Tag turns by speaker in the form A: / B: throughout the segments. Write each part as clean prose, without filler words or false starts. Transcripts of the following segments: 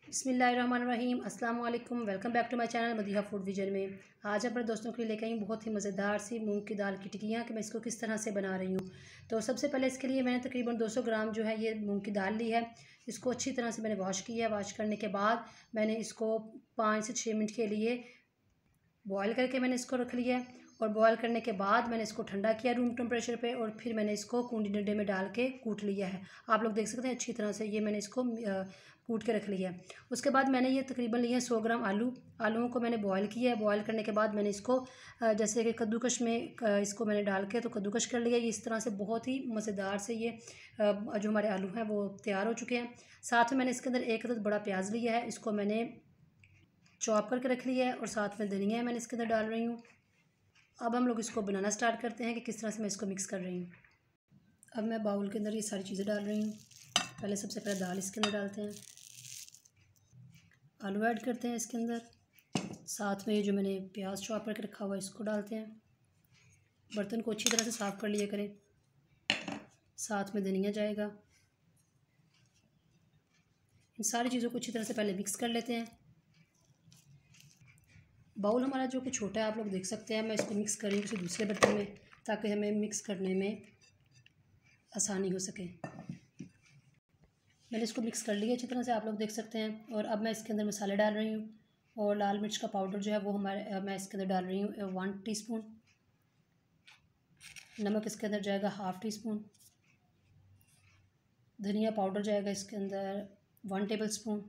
A: बिस्मिल्लाहिर्रहमानिर्रहीम अस्सलाम वालेकुम। Welcome back to my channel Madiha food vision में। आज अपने दोस्तों के लिए लेकर आई हूँ बहुत ही मज़ेदार सी मूंग की दाल की टिक्कियाँ कि मैं इसको किस तरह से बना रही हूँ। तो सबसे पहले इसके लिए मैंने तकरीबन 200 ग्राम जो है ये मूंग की दाल ली है। इसको अच्छी तरह से मैंने वॉश किया है। वॉश करने के बाद मैंने इसको 5 से 6 मिनट के लिए बॉयल करके मैंने इसको रख लिया है। और बॉयल करने के बाद मैंने इसको ठंडा किया रूम टेम्परेचर पे और फिर मैंने इसको कूंडी डंडे में डाल के कूट लिया है। आप लोग देख सकते हैं अच्छी तरह से ये मैंने इसको कूट के रख लिया है। उसके बाद मैंने ये तकरीबन लिया है 100 ग्राम आलूओं को मैंने बॉयल किया है। बॉयल करने के बाद मैंने इसको जैसे कि कद्दूकश में इसको मैंने डाल के तो कद्दूकश कर लिया। ये इस तरह से बहुत ही मज़ेदार से ये जो हमारे आलू हैं वो तैयार हो चुके हैं। साथ में मैंने इसके अंदर एक अदद बड़ा प्याज लिया है, इसको मैंने चॉप करके रख लिया है और साथ में धनिया मैंने इसके अंदर डाल रही हूँ। अब हम लोग इसको बनाना स्टार्ट करते हैं कि किस तरह से मैं इसको मिक्स कर रही हूँ। अब मैं बाउल के अंदर ये सारी चीज़ें डाल रही हूँ। पहले सबसे पहले दाल इसके अंदर डालते हैं, आलू ऐड करते हैं इसके अंदर, साथ में ये जो मैंने प्याज चॉप करके रखा हुआ है इसको डालते हैं। बर्तन को अच्छी तरह से साफ़ कर लिया करें। साथ में धनिया जाएगा। इन सारी चीज़ों को अच्छी तरह से पहले मिक्स कर लेते हैं। बाउल हमारा जो कि छोटा है आप लोग देख सकते हैं। मैं इसको मिक्स कर रही हूँ किसी दूसरे बर्तन में ताकि हमें मिक्स करने में आसानी हो सके। मैंने इसको मिक्स कर लिया अच्छी तरह से, आप लोग देख सकते हैं। और अब मैं इसके अंदर मसाले डाल रही हूँ और लाल मिर्च का पाउडर जो है वो मैं इसके अंदर डाल रही हूँ 1 टीस्पून। नमक इसके अंदर जाएगा 1/2 टीस्पून। धनिया पाउडर जाएगा इसके अंदर 1 टेबल स्पून।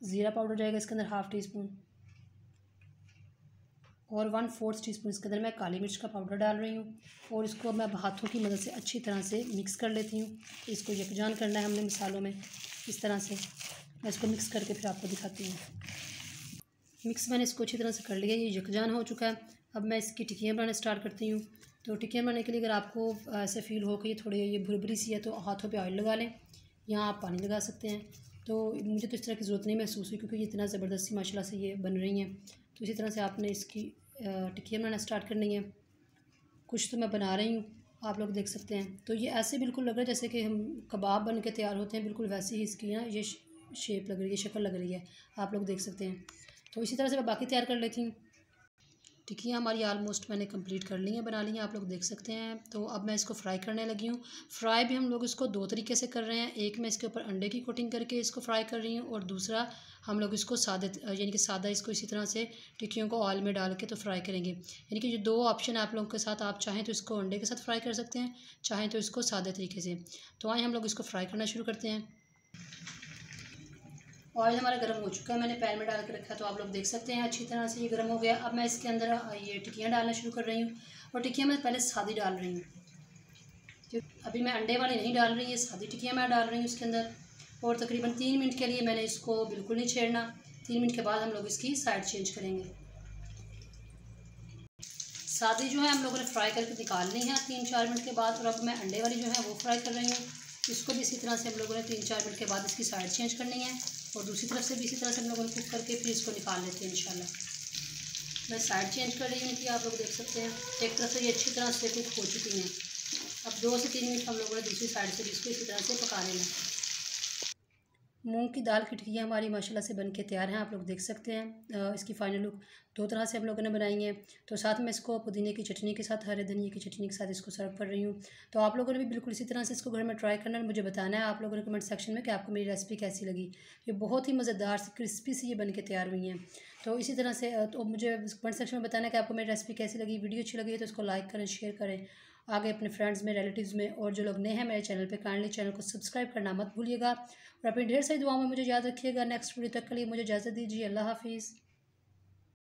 A: ज़ीरा पाउडर जाएगा इसके अंदर 1/2 टीस्पून। और 1/4 टीस्पून इसके अंदर मैं काली मिर्च का पाउडर डाल रही हूँ। और इसको मैं हाथों की मदद से अच्छी तरह से मिक्स कर लेती हूँ। इसको यकजान करना है हमने मसालों में इस तरह से। मैं इसको मिक्स करके फिर आपको दिखाती हूँ। मिक्स मैंने इसको अच्छी तरह से कर लिया, ये यकजान हो चुका है। अब मैं इसकी टिक्कियाँ बनाना स्टार्ट करती हूँ। तो टिक्कियाँ बनाने के लिए अगर आपको ऐसे फील हो कि ये थोड़ी ये भुरभुरी सी है तो हाथों पे ऑयल लगा लें, यहाँ आप पानी लगा सकते हैं। तो मुझे तो इस तरह की ज़रूरत नहीं महसूस हुई क्योंकि ये इतना ज़बरदस्ती माशाल्लाह से ये बन रही हैं। तो इसी तरह से आपने इसकी टिक्कियाँ बनाना स्टार्ट करनी है। कुछ तो मैं बना रही हूँ, आप लोग देख सकते हैं। तो ये ऐसे बिल्कुल लग रहा है जैसे कि हम कबाब बन के तैयार होते हैं, बिल्कुल वैसे ही इसकी ना ये शेप लग रही है, शक्ल लग रही है, आप लोग देख सकते हैं। तो इसी तरह से मैं बाकी तैयार कर लेती हूँ। टिक्कियाँ हमारी आलमोस्ट मैंने कंप्लीट कर ली हैं, बना ली हैं, आप लोग देख सकते हैं। तो अब मैं इसको फ्राई करने लगी हूँ। फ्राई भी हम लोग इसको 2 तरीके से कर रहे हैं। एक मैं इसके ऊपर अंडे की कोटिंग करके इसको फ्राई कर रही हूँ और दूसरा हम लोग इसको सादे यानी कि सादा इसको इसी तरह से टिक्कियों को ऑयल में डाल के तो फ्राई करेंगे। यानी कि जो 2 ऑप्शन आप लोगों के साथ, आप चाहें तो इसको अंडे के साथ फ्राई कर सकते हैं, चाहें तो इसको सादे तरीके से। तो आए हम लोग इसको फ्राई करना शुरू करते हैं। ऑयल हमारा गर्म हो चुका है, मैंने पैन में डाल के रखा है तो आप लोग देख सकते हैं अच्छी तरह से ये गर्म हो गया। अब मैं इसके अंदर ये टिक्कियाँ डालना शुरू कर रही हूँ। और टिक्कियाँ मैं पहले सादी डाल रही हूँ, अभी मैं अंडे वाली नहीं डाल रही, ये सादी टिक्कियाँ मैं डाल रही हूँ इसके अंदर। और तकरीबन 3 मिनट के लिए मैंने इसको बिल्कुल नहीं छेड़ना। 3 मिनट के बाद हम लोग इसकी साइड चेंज करेंगे। सादी जो है हम लोगों ने फ्राई करके निकालनी है 3-4 मिनट के बाद। और अब मैं अंडे वाली जो है वो फ्राई कर रही हूँ। इसको भी इसी तरह से हम लोगों ने 3-4 मिनट के बाद इसकी साइड चेंज करनी है और दूसरी तरफ से भी इसी तरह से हम लोगों ने कुक करके फिर इसको निकाल लेते हैं इंशाल्लाह। मैं साइड चेंज कर रही हूँ कि आप लोग देख सकते हैं एक तरफ से ये अच्छी तरह से कुक हो चुकी हैं। अब 2 से 3 मिनट हम लोगों ने दूसरी साइड से भी इसको इसी तरह से पका लेना। मूंग की दाल की टिक्कियाँ हमारी माशाल्लाह से बन के तैयार हैं, आप लोग देख सकते हैं। इसकी फ़ाइनल लुक 2 तरह से हम लोगों ने बनाई है। तो साथ में इसको पुदीने की चटनी के साथ, हरे धनिए की चटनी के साथ इसको सर्व कर रही हूँ। तो आप लोगों ने भी बिल्कुल इसी तरह से इसको घर में ट्राई करना है, मुझे बताना है आप लोगों ने कमेंट सेक्शन में कि आपको मेरी रेसिपी कैसी लगी। ये बहुत ही मज़ेदार सी क्रिस्पी सी ये बन के तैयार हुई हैं। तो इसी तरह से तो मुझे कमेंट सेक्शन में बताना है कि आपको मेरी रेसिपी कैसी लगी। वीडियो अच्छी लगी तो इसको लाइक करें, शेयर करें आगे अपने फ्रेंड्स में, रिलेटिव्स में। और जो लोग नए हैं मेरे चैनल पे, काइंडली चैनल को सब्सक्राइब करना मत भूलिएगा। और अपनी ढेर सारी दुआओं में मुझे याद रखिएगा। नेक्स्ट वीडियो तक के लिए मुझे इजाज़त दीजिए। अल्लाह हाफिज़।